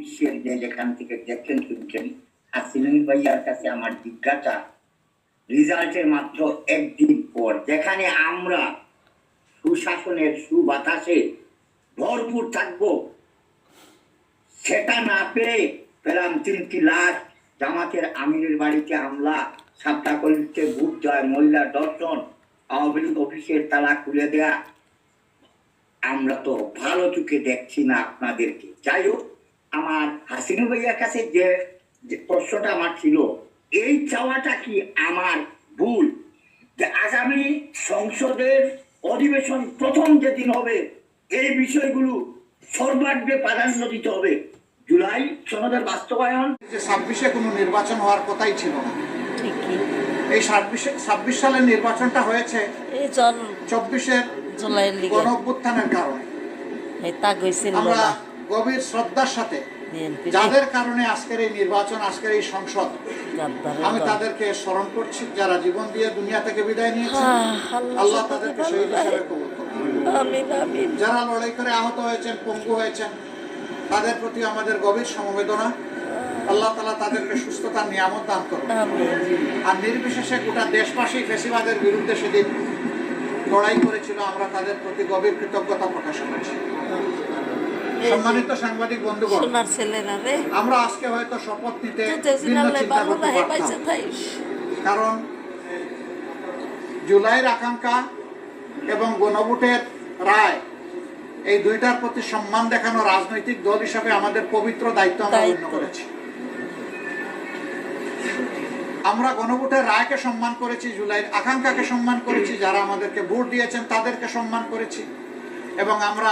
বিশ্বের যে যেখান থেকে দেখছেন শুনছেন, হাসিনা ভাইয়ার কাছে আমার জিজ্ঞাসা, রেজাল্টের মাত্র একদিন পর যেখানে আমরা সুশাসনের সুবাতাসে ভরপুর থাকবো, সেটা না পেয়ে পেলাম 3টি লাশ, জামাতের আমিরের বাড়িতে হামলা, সাপটা কলিতে ভূত জয়, মহিলা দর্শন, আওয়ামী লীগ অফিসের তালা খুলে দেয়া। আমরা তো ভালো চোখে দেখছি না আপনাদেরকে। যাই হোক, আমার হাসিনা ভাইয়ার কাছে যে প্রশ্নটা আমার ছিল, এই চাওয়াটা কি আমার ভুল যে আগামী সংসদের অধিবেশন প্রথম যেদিন হবে এই বিষয়গুলো সর্বাগ্রে প্রাধান্য দিতে হবে? জুলাই সনদের বাস্তবায়ন, যে 26-এ কোনো নির্বাচন হওয়ার কথাই ছিল না। এই 26 সালের নির্বাচনটা হয়েছে 24-এর গণ অভ্যুত্থানের কারণে। আমরা গভীর শ্রদ্ধার সাথে যাদের কারণে আজকের এই নির্বাচন, আজকের এই সংসদ, আমি তাদেরকে স্মরণ করছি, যারা জীবন দিয়ে দুনিয়া থেকে বিদায় নিয়েছে। আল্লাহ তাদেরকে শহীদ হিসেবে কবুল করুন। যারা লড়াই করে আহত হয়েছেন, পঙ্গু হয়েছেন, তাদের প্রতি আমাদের গভীর সমবেদনা। আল্লাহ তাআলা তাদেরকে সুস্থতার নিয়ামত দান করুন। আর নির্বিশেষে গোটা দেশবাসী ফ্যাসিবাদের বিরুদ্ধে সেদিন লড়াই করেছিল, আমরা তাদের প্রতি গভীর কৃতজ্ঞতা প্রকাশ করছি। সম্মানিত সাংবাদিক বন্ধুগণ, আমরা আজকে হয়তো শপথ নিতে ভিন্ন চিন্তা করতে পারতাম, কারণ জুলাইয়ের আকাঙ্ক্ষা এবং গণভোটের রায়, এই দুইটার প্রতি সম্মান দেখানো রাজনৈতিক দল হিসাবে আমাদের পবিত্র দায়িত্ব আমরা গণ্য করেছি। আমরা গণভোটের রায়কে সম্মান করেছি, জুলাইয়ের আকাঙ্ক্ষাকে সম্মান করেছি, যারা আমাদেরকে ভোট দিয়েছেন তাদেরকে সম্মান করেছি, এবং আমরা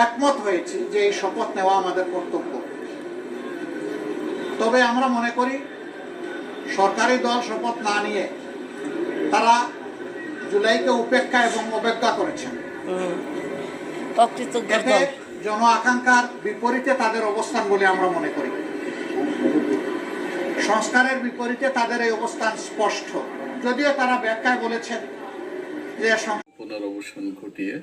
একমত হয়েছি যে এই শপথ নেওয়া আমাদের কর্তব্য। তবে আমরা মনে করি সরকারি দল শপথ না নিয়ে তারা জুলাইকে উপেক্ষা এবং অবজ্ঞা করেছেন। এতে জন আকাঙ্ক্ষার বিপরীতে তাদের অবস্থান বলে আমরা মনে করি। সংস্কারের বিপরীতে তাদের এই অবস্থান স্পষ্ট, যদিও তারা ব্যাখ্যায় বলেছেন যে পুনরবসান ঘটিয়ে